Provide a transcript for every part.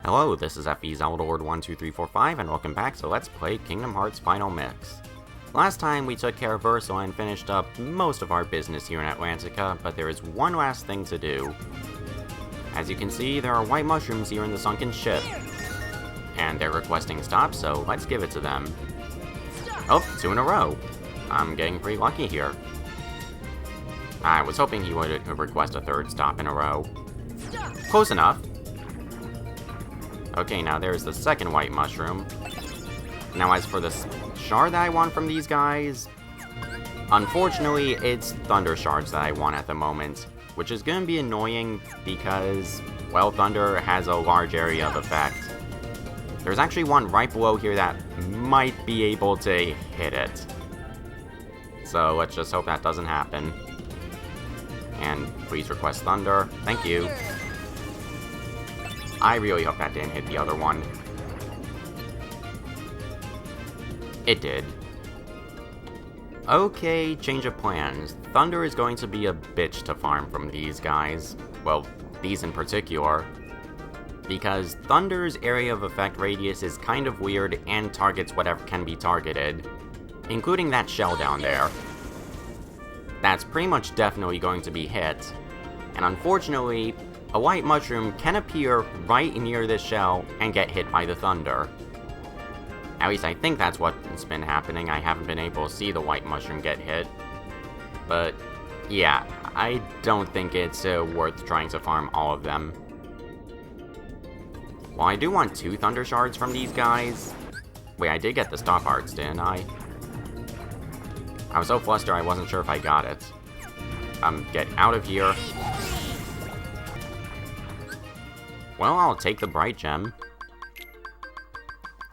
Hello, this is FE Zeldord12345 and welcome back to Let's Play Kingdom Hearts Final Mix. Last time we took care of Ursula and finished up most of our business here in Atlantica, but there is one last thing to do. As you can see, there are white mushrooms here in the sunken ship. And they're requesting stops, so let's give it to them. Oh, 2 in a row. I'm getting pretty lucky here. I was hoping he would request a 3rd stop in a row. Close enough. Okay, now there's the 2nd white mushroom. Now as for the shard that I want from these guys, unfortunately it's thunder shards that I want at the moment, which is going to be annoying because, well, thunder has a large area of effect. There's actually one right below here that might be able to hit it. So let's just hope that doesn't happen. And please request thunder. Thank you. I really hope that didn't hit the other one. It did. Okay, change of plans. Thunder is going to be a bitch to farm from these guys. Well, these in particular. Because Thunder's area of effect radius is kind of weird and targets whatever can be targeted, including that shell down there. That's pretty much definitely going to be hit. And unfortunately, a white mushroom can appear right near this shell and get hit by the thunder. At least I think that's what's been happening. I haven't been able to see the white mushroom get hit. But yeah, I don't think it's worth trying to farm all of them. Well, I do want 2 thunder shards from these guys. Wait, I did get the stop hearts, didn't I? I was so flustered I wasn't sure if I got it. Get out of here. Well, I'll take the bright gem.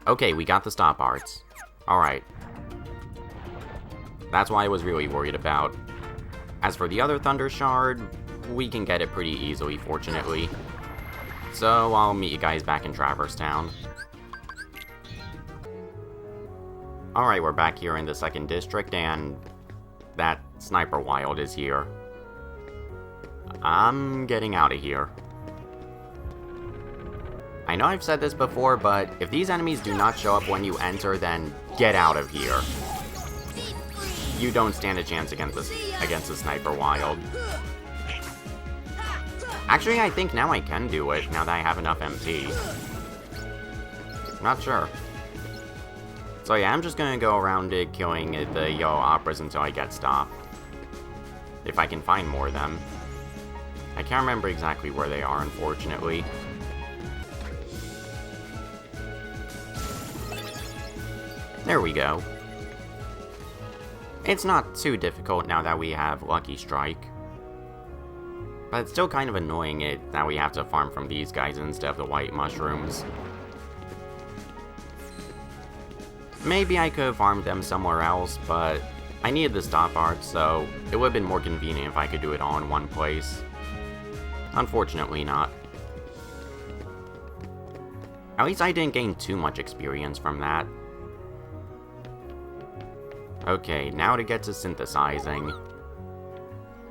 Okay, we got the stop arts. Alright. That's what I was really worried about. As for the other thunder shard, we can get it pretty easily, fortunately. So, I'll meet you guys back in Traverse Town. Alright, we're back here in the 2nd district, and that sniper wild is here. I'm getting out of here. I know I've said this before, but if these enemies do not show up when you enter, then get out of here. You don't stand a chance against the sniper wild. Actually, I think now I can do it, now that I have enough MP. Not sure. So yeah, I'm just gonna go around killing the yellow operas until I get stopped. If I can find more of them. I can't remember exactly where they are, unfortunately. There we go. It's not too difficult now that we have Lucky Strike. But it's still kind of annoying that we have to farm from these guys instead of the white mushrooms. Maybe I could have farmed them somewhere else, but I needed the stop art, so it would have been more convenient if I could do it all in one place. Unfortunately not. At least I didn't gain too much experience from that. Okay, now to get to synthesizing.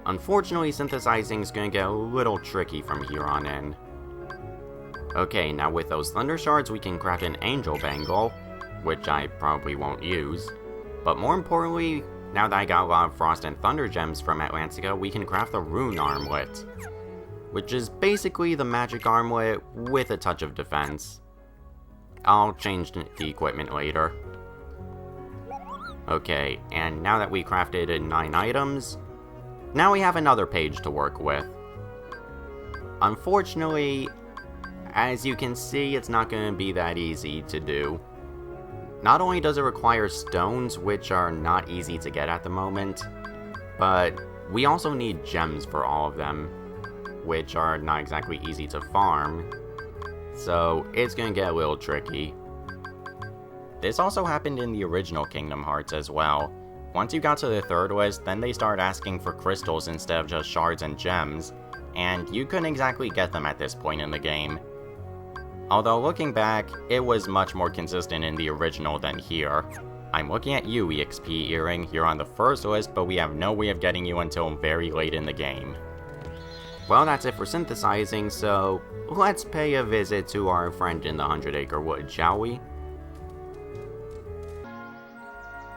Unfortunately, synthesizing is going to get a little tricky from here on in. Okay, now with those thunder shards we can craft an angel bangle, which I probably won't use. But more importantly, now that I got a lot of frost and thunder gems from Atlantica, we can craft a rune armlet, which is basically the magic armlet with a touch of defense. I'll change the equipment later. Okay, and now that we crafted 9 items, now we have another page to work with. Unfortunately, as you can see, it's not going to be that easy to do. Not only does it require stones, which are not easy to get at the moment, but we also need gems for all of them, which are not exactly easy to farm, so it's going to get a little tricky. This also happened in the original Kingdom Hearts as well. Once you got to the 3rd list, then they started asking for crystals instead of just shards and gems, and you couldn't exactly get them at this point in the game. Although looking back, it was much more consistent in the original than here. I'm looking at you, EXP Earring, here on the 1st list, but we have no way of getting you until very late in the game. Well, that's it for synthesizing, so let's pay a visit to our friend in the 100-acre wood, shall we?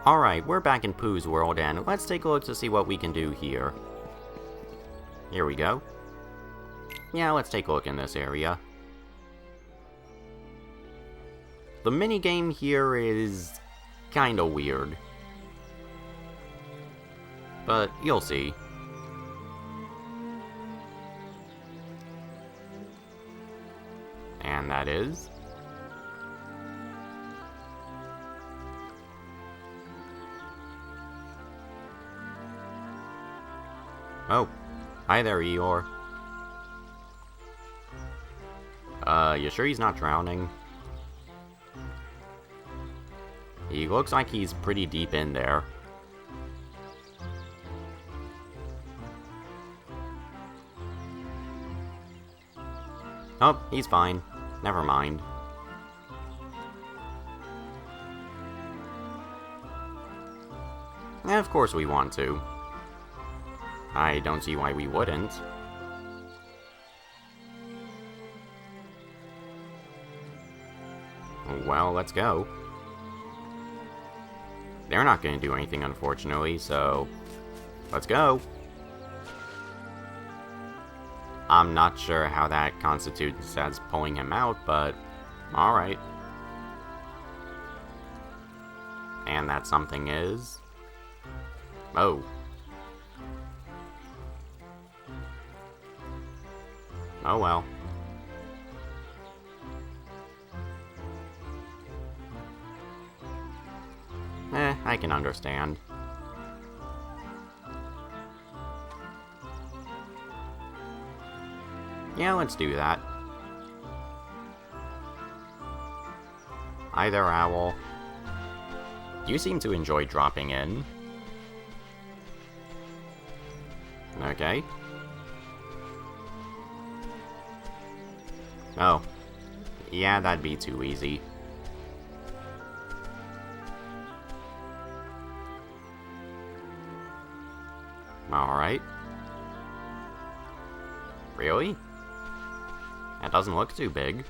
Alright, we're back in Pooh's world, and let's take a look to see what we can do here. Here we go. Yeah, let's take a look in this area. The minigame here is kinda weird. But you'll see. And that is... Oh, hi there, Eeyore. You sure he's not drowning? He looks like he's pretty deep in there. Oh, he's fine. Never mind. Of course we want to. I don't see why we wouldn't. Well, let's go. They're not going to do anything, unfortunately, so... let's go! I'm not sure how that constitutes as pulling him out, but... alright. And that something is... oh. Oh well. I can understand. Yeah, let's do that. Hi there, Owl. You seem to enjoy dropping in. Okay. Oh. Yeah, that'd be too easy. Alright. Really? That doesn't look too big.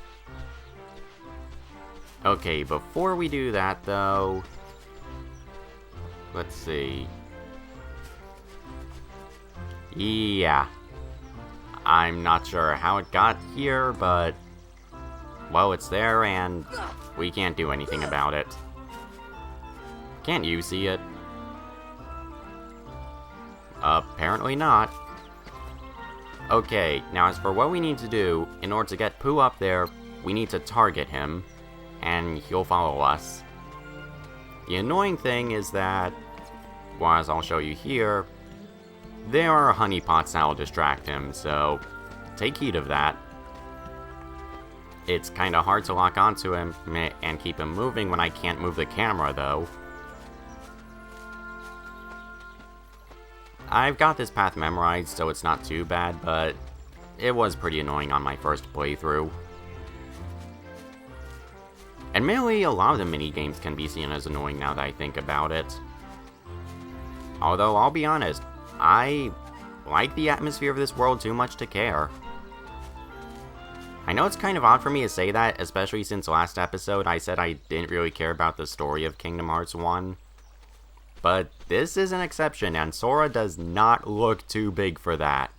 Okay, before we do that, though... let's see... yeah. I'm not sure how it got here, but... well, it's there, and... we can't do anything about it. Can't you see it? Apparently not. Okay, now as for what we need to do, in order to get Pooh up there, we need to target him, and he'll follow us. The annoying thing is that, well, as I'll show you here, there are honeypots that'll distract him, so take heed of that. It's kinda hard to lock onto him and keep him moving when I can't move the camera, though. I've got this path memorized, so it's not too bad, but it was pretty annoying on my first playthrough. Admittedly, a lot of the minigames can be seen as annoying now that I think about it. Although, I'll be honest, I like the atmosphere of this world too much to care. I know it's kind of odd for me to say that, especially since last episode I said I didn't really care about the story of Kingdom Hearts 1. But this is an exception, and Sora does not look too big for that.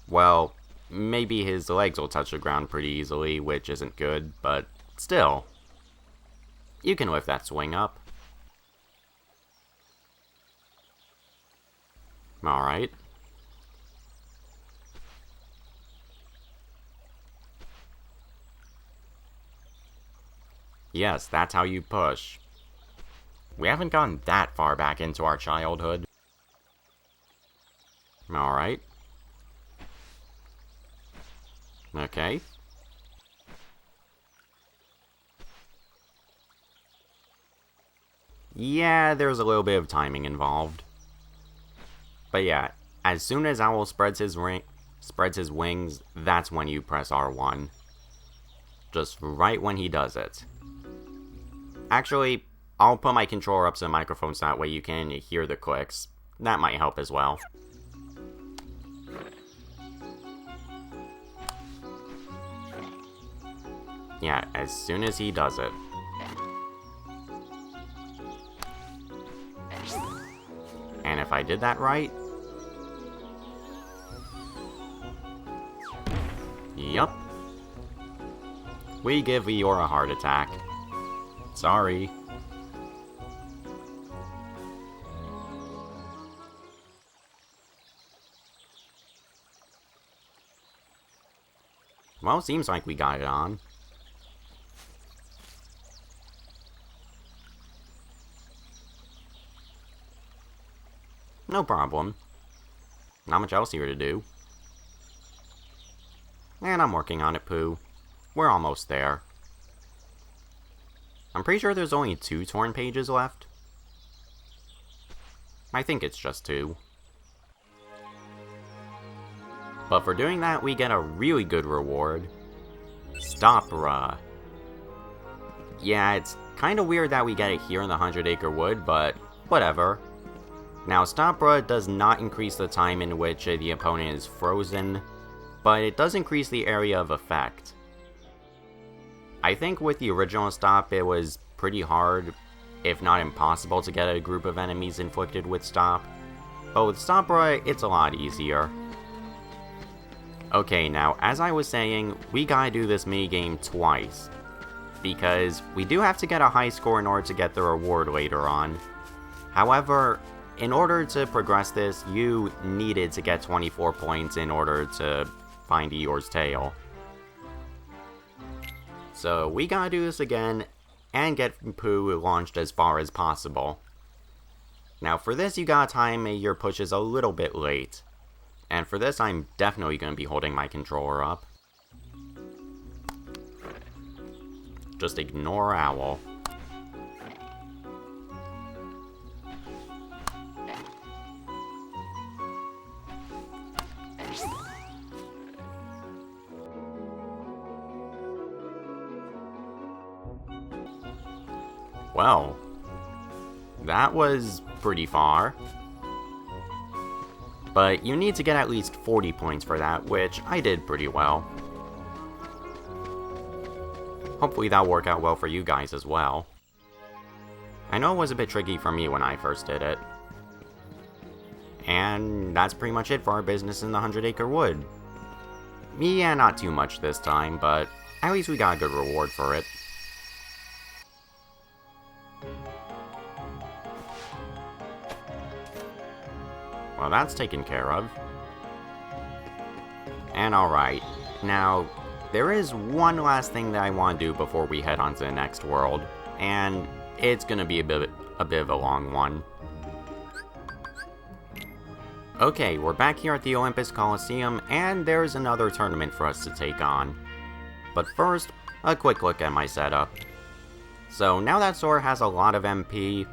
Well, maybe his legs will touch the ground pretty easily, which isn't good, but still. You can lift that swing up. Alright. Yes, that's how you push. We haven't gone that far back into our childhood. Alright. Okay. Yeah, there's a little bit of timing involved. But yeah, as soon as Owl spreads his wings, that's when you press R1. Just right when he does it. Actually, I'll put my controller up to the microphone so that way you can hear the clicks. That might help as well. Yeah, as soon as he does it. And if I did that right... Yup. We give Eeyore a heart attack. Sorry. Well, seems like we got it on. No problem. Not much else here to do. And I'm working on it, Pooh. We're almost there. I'm pretty sure there's only 2 torn pages left. I think it's just 2. But for doing that, we get a really good reward. Stopra. Yeah, it's kinda weird that we get it here in the 100 Acre Wood, but whatever. Now, Stopra does not increase the time in which the opponent is frozen, but it does increase the area of effect. I think with the original Stop, it was pretty hard, if not impossible, to get a group of enemies inflicted with Stop. But with Stopra, it's a lot easier. Okay, now, as I was saying, we gotta do this minigame twice. Because we do have to get a high score in order to get the reward later on. However, in order to progress this, you needed to get 24 points in order to find Eeyore's tail. So we gotta do this again, and get Pooh launched as far as possible. Now for this, you gotta time your pushes a little bit late. And for this, I'm definitely gonna be holding my controller up. Just ignore Owl. Well, that was pretty far. But you need to get at least 40 points for that, which I did pretty well. Hopefully that'll work out well for you guys as well. I know it was a bit tricky for me when I first did it. And that's pretty much it for our business in the 100 Acre Wood. Yeah, not too much this time, but at least we got a good reward for it. Well, that's taken care of. And alright, now, there is one last thing that I want to do before we head on to the next world, and it's gonna be a bit of a long one. Okay, we're back here at the Olympus Coliseum, and there's another tournament for us to take on. But first, a quick look at my setup. So now that Sora has a lot of MP,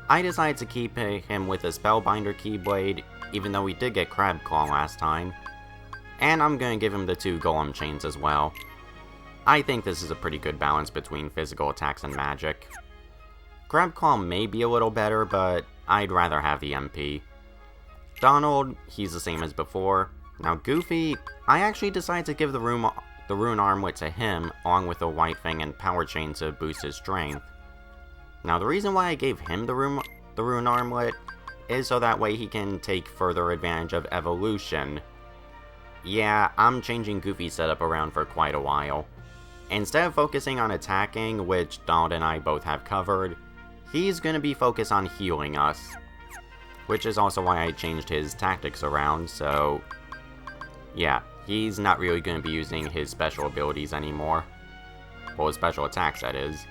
I decided to keep him with a Spellbinder Keyblade, even though we did get Crab Claw last time. And I'm gonna give him the 2 Golem Chains as well. I think this is a pretty good balance between physical attacks and magic. Crab Claw may be a little better, but I'd rather have the MP. Donald, he's the same as before. Now Goofy, I actually decided to give the Rune Armlet to him, along with the White Fang and Power Chain to boost his strength. Now the reason why I gave him the Rune Armlet is so that way he can take further advantage of evolution. Yeah, I'm changing Goofy's setup around for quite a while. Instead of focusing on attacking, which Donald and I both have covered, he's gonna be focused on healing us. Which is also why I changed his tactics around, so... yeah, he's not really gonna be using his special abilities anymore. Well, his special attacks, that is.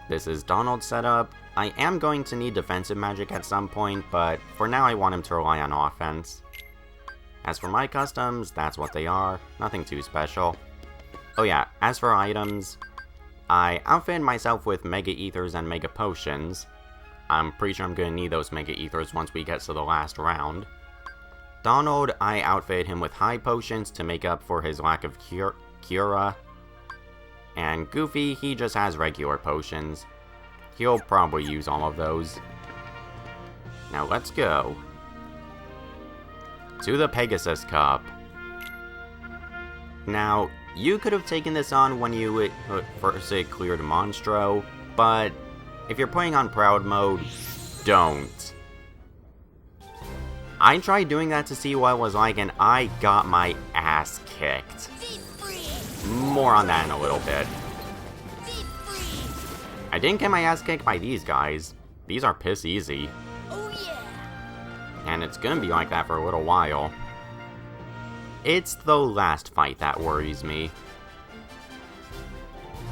This is Donald's setup. I am going to need defensive magic at some point, but for now I want him to rely on offense. As for my customs, that's what they are, nothing too special. Oh yeah, as for items, I outfitted myself with Mega Ethers and Mega Potions. I'm pretty sure I'm going to need those Mega Ethers once we get to the last round. Donald, I outfitted him with High Potions to make up for his lack of Cura. And Goofy, he just has regular potions. He'll probably use all of those. Now let's go to the Pegasus Cup. Now, You could have taken this on when you first cleared Monstro, but if you're playing on Proud Mode, don't. I tried doing that to see what it was like, and I got my ass kicked. More on that in a little bit. I didn't get my ass kicked by these guys. These are piss easy. Oh yeah. And it's gonna be like that for a little while. It's the last fight that worries me.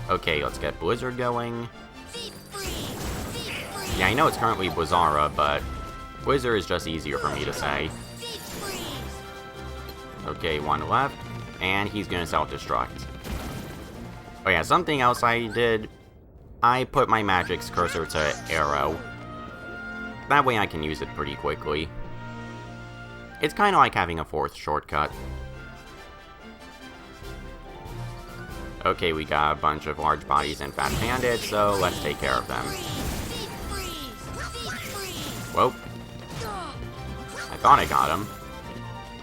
Okay, let's get Blizzard going. Yeah, I know it's currently Blizzara, but Blizzard is just easier for me to say. Okay, one left, and he's gonna self-destruct. Oh yeah, something else I did, I put my magic's cursor to arrow. That way I can use it pretty quickly. It's kinda like having a fourth shortcut. Okay, we got a bunch of large bodies and fat bandits, so let's take care of them. Whoa. I thought I got him.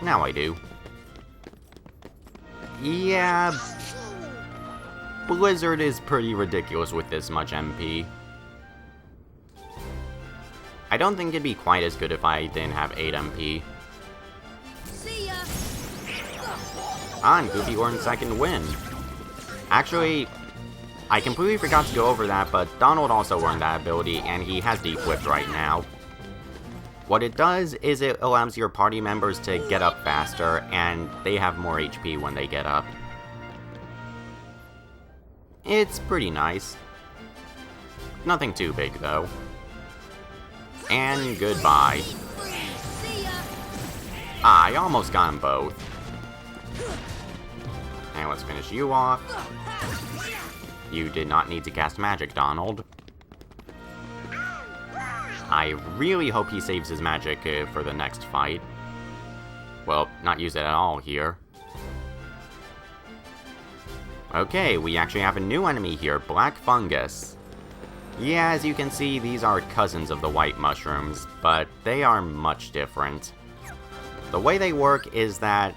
Now I do. Yeah, Blizzard is pretty ridiculous with this much MP. I don't think it'd be quite as good if I didn't have 8 MP. See ya. And Goofy earned second win. Actually, I completely forgot to go over that, but Donald also earned that ability, and he has Deep Whipped right now. What it does is it allows your party members to get up faster, and they have more HP when they get up. It's pretty nice. Nothing too big, though. And goodbye. Ah, I almost got them both. And let's finish you off. You did not need to cast magic, Donald. I really hope he saves his magic for the next fight. Well, not use it at all here. Okay, we actually have a new enemy here, Black Fungus. Yeah, as you can see, these are cousins of the white mushrooms, but they are much different. The way they work is that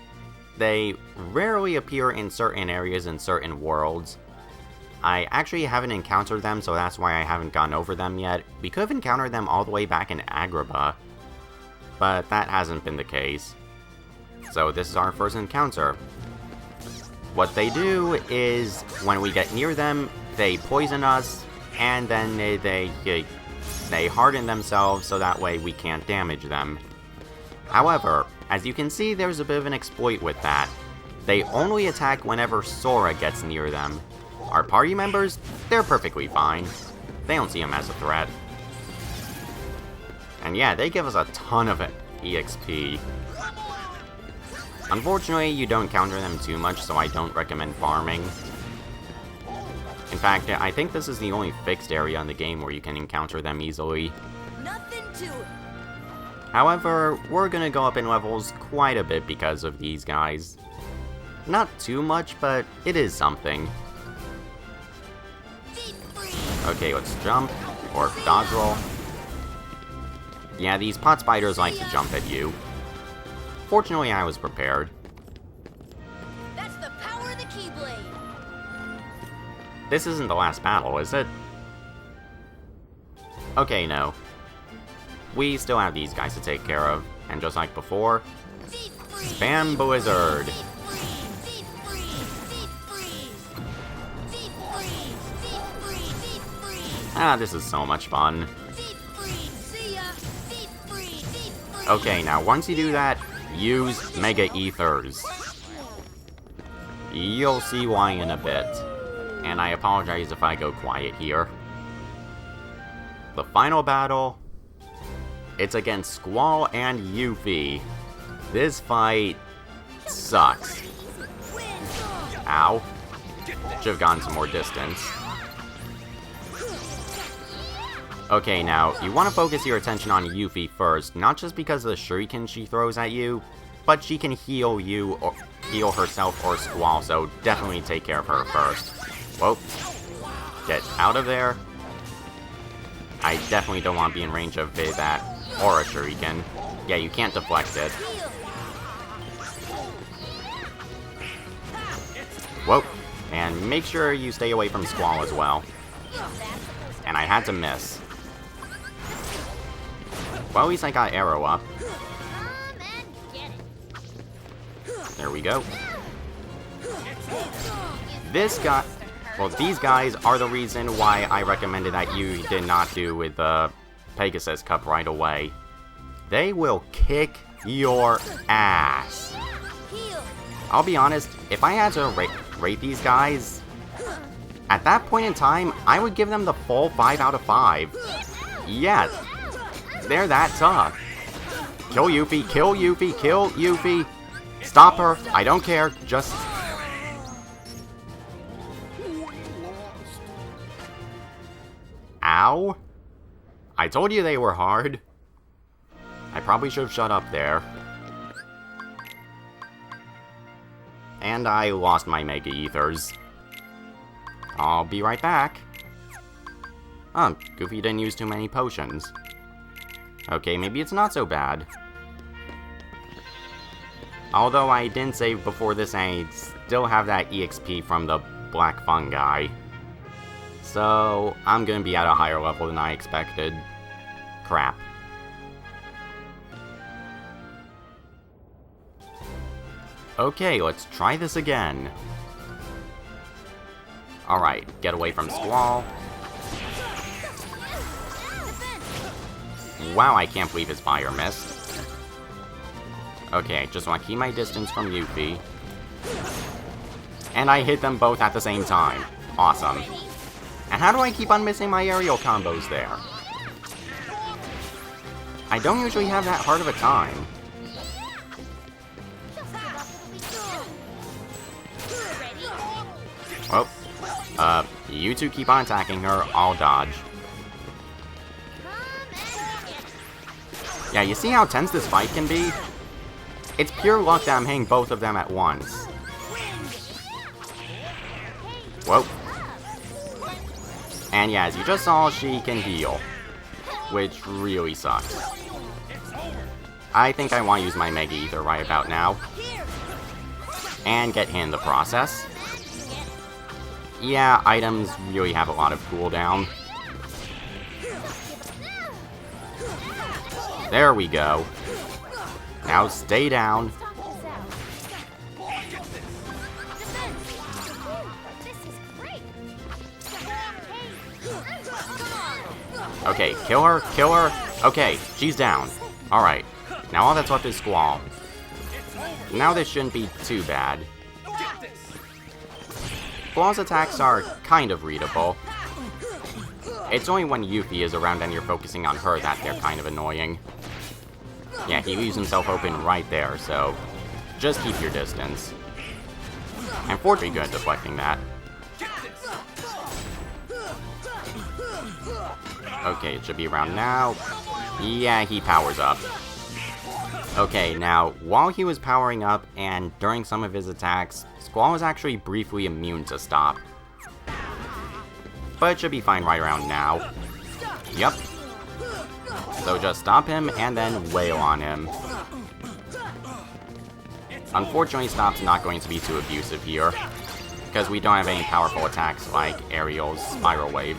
they rarely appear in certain areas in certain worlds. I actually haven't encountered them, so that's why I haven't gone over them yet. We could have encountered them all the way back in Agrabah, but that hasn't been the case. So this is our first encounter. What they do is, when we get near them, they poison us, and then they harden themselves so that way we can't damage them. However, as you can see, there's a bit of an exploit with that. They only attack whenever Sora gets near them. Our party members, they're perfectly fine. They don't see him as a threat. And yeah, they give us a ton of EXP. Unfortunately, you don't counter them too much, so I don't recommend farming. In fact, I think this is the only fixed area in the game where you can encounter them easily. Nothing to it. However, we're gonna go up in levels quite a bit because of these guys. Not too much, but it is something. Okay, let's jump, or dodge roll. Yeah, these pot spiders like to jump at you. Fortunately, I was prepared. That's the power of the Keyblade. This isn't the last battle, is it? Okay, no. We still have these guys to take care of, and just like before, Spam Blizzard! Ah, this is so much fun. Okay, now once you do that, use Mega Ethers. You'll see why in a bit. And I apologize if I go quiet here. The final battle, it's against Squall and Yuffie. This fight sucks. Ow. Should've gotten some more distance. Okay, now, you want to focus your attention on Yuffie first, not just because of the shuriken she throws at you, but she can heal you, or heal herself or Squall, so definitely take care of her first. Whoa. Get out of there. I definitely don't want to be in range of that Aura Shuriken. Yeah, you can't deflect it. Whoa. And make sure you stay away from Squall as well. And I had to miss. Well, at least I got Arrow up. There we go. This guy... Well, these guys are the reason why I recommended that you did not do with the Pegasus Cup right away. They will kick your ass. I'll be honest, if I had to rate these guys, at that point in time, I would give them the full 5 out of 5. Yeah, they're that tough. Kill Yuffie, kill Yuffie, kill Yuffie. Stop her, I don't care, just... Ow. I told you they were hard. I probably should have shut up there. And I lost my Mega Ethers. I'll be right back. Goofy didn't use too many potions. Okay, maybe it's not so bad. Although I didn't save before this, I still have that EXP from the Black Fungi. So, I'm gonna be at a higher level than I expected. Crap. Okay, let's try this again. Alright, get away from Squall. Wow, I can't believe his fire missed. Okay, just want to keep my distance from Yuffie. And I hit them both at the same time. Awesome. And how do I keep on missing my aerial combos there? I don't usually have that hard of a time. Well, you two keep on attacking her, I'll dodge. Yeah, you see how tense this fight can be? It's pure luck that I'm hitting both of them at once. Whoa. And yeah, as you just saw, she can heal. Which really sucks. I think I want to use my Mega Ether right about now. And get hit in the process. Yeah, items really have a lot of cooldown. There we go. Now stay down. Okay, kill her, kill her. Okay, she's down. Alright, now all that's left is Squall. Now this shouldn't be too bad. Squall's attacks are kind of readable. It's only when Yuffie is around and you're focusing on her that they're kind of annoying. Yeah, he leaves himself open right there, so just keep your distance. I'm pretty good at deflecting that. Okay, it should be around now. Yeah, he powers up. Okay, now, while he was powering up and during some of his attacks, Squall was actually briefly immune to stop. But it should be fine right around now. Yep. So just stop him and then wail on him. Unfortunately, Stop's not going to be too abusive here, because we don't have any powerful attacks like Ariel's Spiral Wave.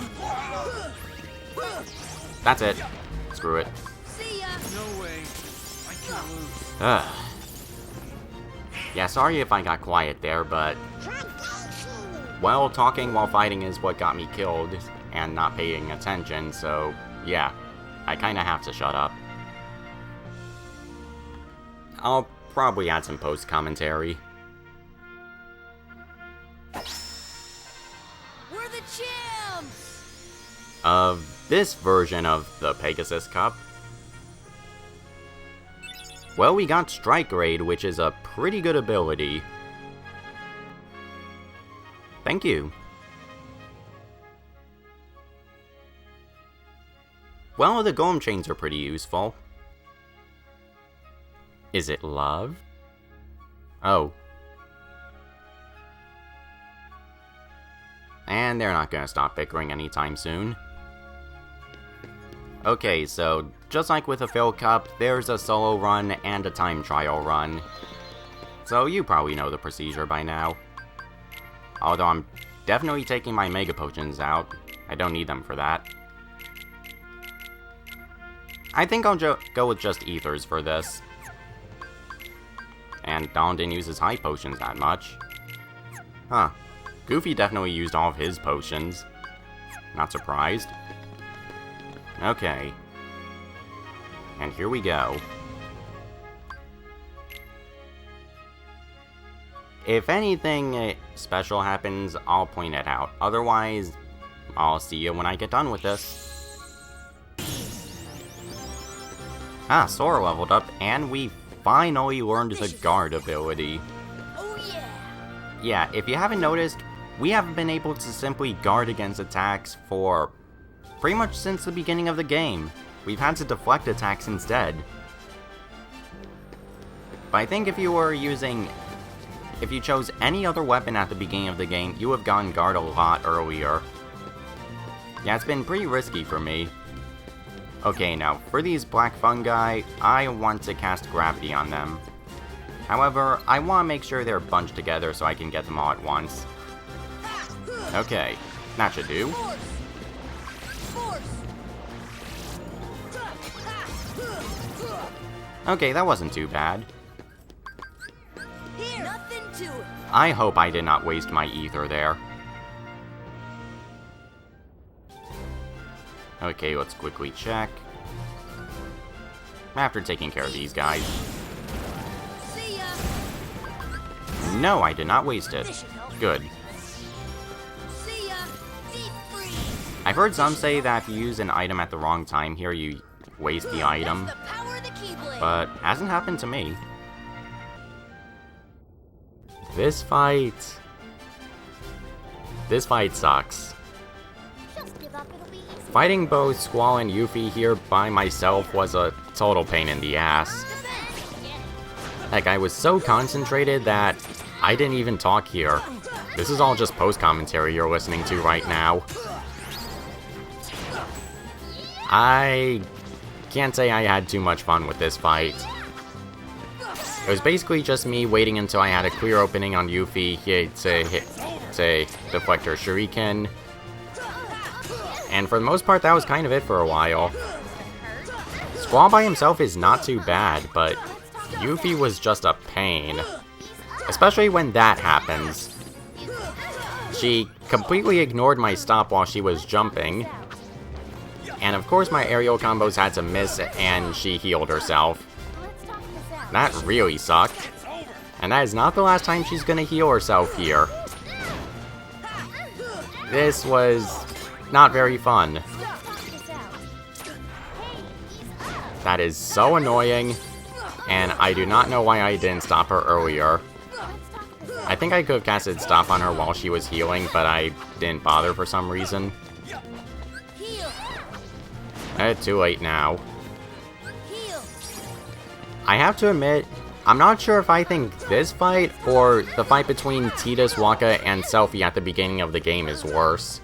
That's it. Screw it. No way. I can't lose. Ugh. Yeah, sorry if I got quiet there, but... well, talking while fighting is what got me killed, and not paying attention, so yeah, I kinda have to shut up. I'll probably add some post-commentary. We're the champs! Of this version of the Pegasus Cup. Well, we got Strike Raid, which is a pretty good ability. Thank you. Well, the Golem Chains are pretty useful. Is it love? Oh. And they're not gonna stop bickering anytime soon. Okay, so just like with a Fill Cup, there's a solo run and a time trial run. So you probably know the procedure by now. Although I'm definitely taking my Mega Potions out. I don't need them for that. I think I'll go with just Ethers for this. And Don didn't use his high potions that much. Huh. Goofy definitely used all of his potions. Not surprised. Okay. And here we go. If anything special happens, I'll point it out. Otherwise, I'll see you when I get done with this. Ah, Sora leveled up, and we finally learned the guard ability. Oh yeah! Yeah, if you haven't noticed, we haven't been able to simply guard against attacks for pretty much since the beginning of the game. We've had to deflect attacks instead. But I think if you chose any other weapon at the beginning of the game, you would have gotten guard a lot earlier. Yeah, it's been pretty risky for me. Okay, now, for these black fungi, I want to cast gravity on them. However, I want to make sure they're bunched together so I can get them all at once. Okay, that should do. Okay, that wasn't too bad. Here. Nothing to it. I hope I did not waste my ether there. Okay, let's quickly check. After taking care of these guys. See ya. No, I did not waste it. This should help. Good. See ya. Deep freeze. I've heard some say that if you use an item at the wrong time here, you waste the item. That's the power of the Keyblade. But hasn't happened to me. This fight sucks. Just give up, it'll be easy. Fighting both Squall and Yuffie here by myself was a total pain in the ass. Heck, I was so concentrated that I didn't even talk here. This is all just post-commentary you're listening to right now. I can't say I had too much fun with this fight. It was basically just me waiting until I had a clear opening on Yuffie to deflect her shuriken. And for the most part, that was kind of it for a while. Squall by himself is not too bad, but Yuffie was just a pain. Especially when that happens. She completely ignored my stop while she was jumping. And of course my aerial combos had to miss and she healed herself. That really sucked. And that is not the last time she's gonna heal herself here. This was not very fun. That is so annoying, and I do not know why I didn't stop her earlier. I think I could have casted stop on her while she was healing, but I didn't bother for some reason. Too late now. I have to admit, I'm not sure if I think this fight or the fight between Tidus, Waka, and Selphie at the beginning of the game is worse.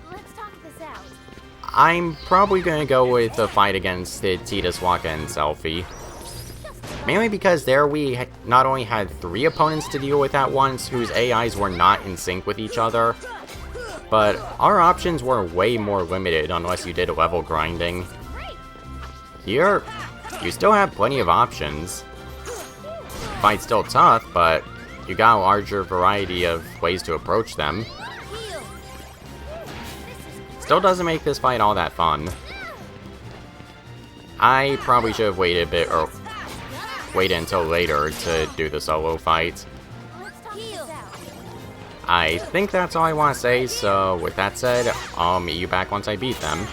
I'm probably gonna go with the fight against the Tidus, Waka, and Selphie. Mainly because there we not only had 3 opponents to deal with at once whose AIs were not in sync with each other, but our options were way more limited unless you did level grinding. Here, you still have plenty of options. Fight's still tough, but you got a larger variety of ways to approach them. Still doesn't make this fight all that fun. I probably should have waited a bit, or waited until later to do the solo fight. I think that's all I want to say, so with that said, I'll meet you back once I beat them.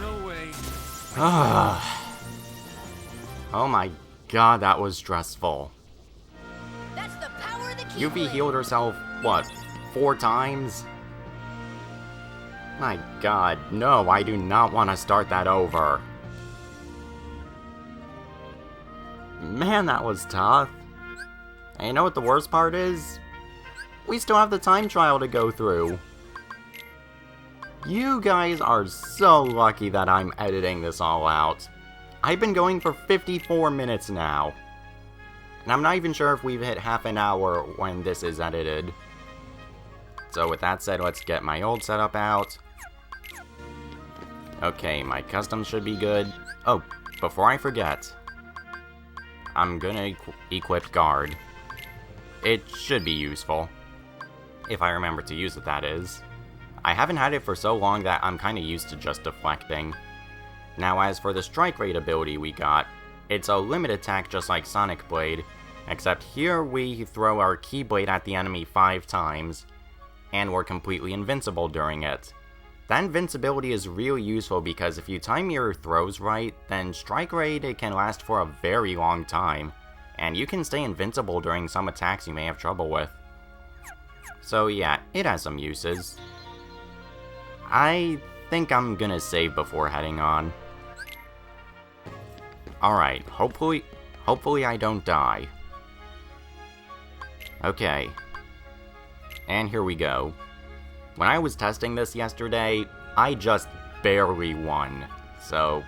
No way. Oh my god, that was stressful. That's the power of the Yuffie Keyblade. healed herself, what, 4 times? My god, no, I do not want to start that over. Man, that was tough. And you know what the worst part is? We still have the time trial to go through. You guys are so lucky that I'm editing this all out. I've been going for 54 minutes now. And I'm not even sure if we've hit half an hour when this is edited. So with that said, let's get my old setup out. Okay, my custom should be good. Oh, before I forget, I'm gonna equip guard. It should be useful. If I remember to use it, that is. I haven't had it for so long that I'm kinda used to just deflecting. Now as for the strike rate ability we got, it's a limit attack just like Sonic Blade, except here we throw our Keyblade at the enemy 5 times, and we're completely invincible during it. That invincibility is really useful because if you time your throws right, then strike rate it can last for a very long time, and you can stay invincible during some attacks you may have trouble with. So yeah, it has some uses. I think I'm gonna save before heading on. Alright, hopefully I don't die. Okay. And here we go. When I was testing this yesterday, I just barely won. So,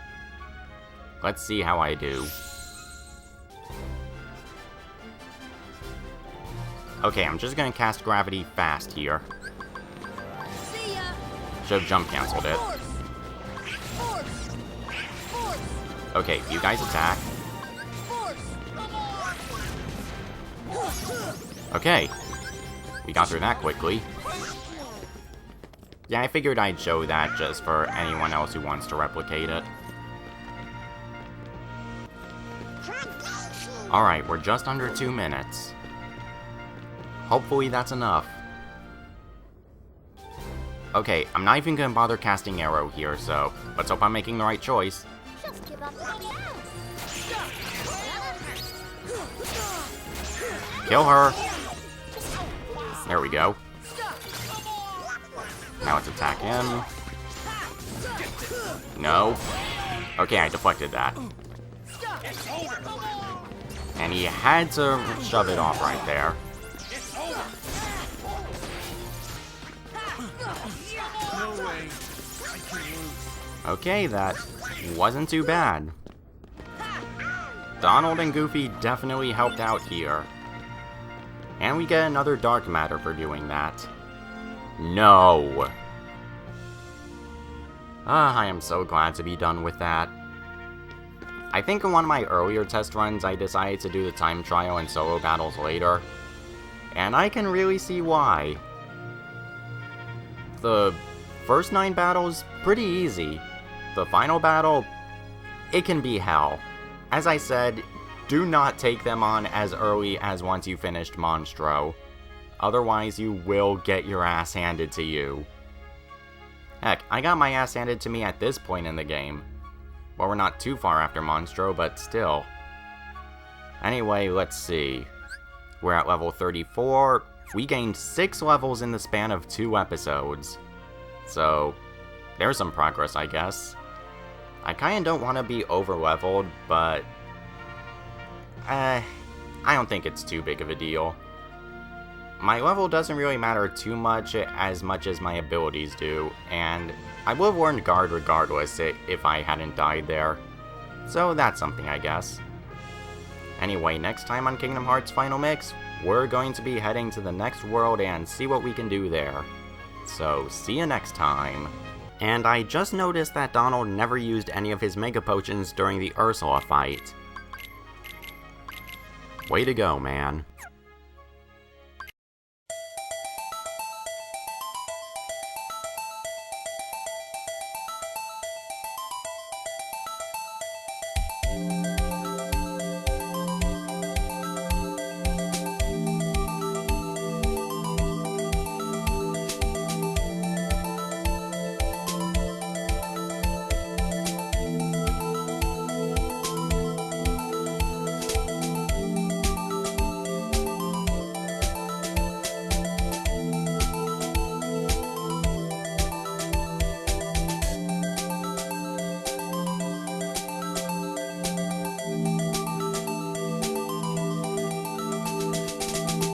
let's see how I do. Okay, I'm just gonna cast Gravity fast here. See ya. Should've jump canceled it. Force. Okay, you guys attack. Okay. We got through that quickly. Yeah, I figured I'd show that just for anyone else who wants to replicate it. Alright, we're just under 2 minutes. Hopefully that's enough. Okay, I'm not even gonna bother casting Arrow here, so let's hope I'm making the right choice. Just give up the Kill her! There we go. Now let's attack him. No. Okay, I deflected that. And he had to shove it off right there. No way. I can lose. Okay, that wasn't too bad. Donald and Goofy definitely helped out here. And we get another dark matter for doing that. No! I am so glad to be done with that. I think in one of my earlier test runs I decided to do the time trial and solo battles later. And I can really see why. The first 9 battles, pretty easy. The final battle, it can be hell. As I said, do not take them on as early as once you finished Monstro. Otherwise you will get your ass handed to you. Heck, I got my ass handed to me at this point in the game. Well, we're not too far after Monstro, but still. Anyway, let's see. We're at level 34. We gained 6 levels in the span of 2 episodes. So, there's some progress, I guess. I kinda don't want to be over-leveled, but I don't think it's too big of a deal. My level doesn't really matter too much as my abilities do, and I would have learned guard regardless if I hadn't died there. So that's something, I guess. Anyway, next time on Kingdom Hearts Final Mix, we're going to be heading to the next world and see what we can do there. So, see you next time. And I just noticed that Donald never used any of his Mega Potions during the Ursula fight. Way to go, man.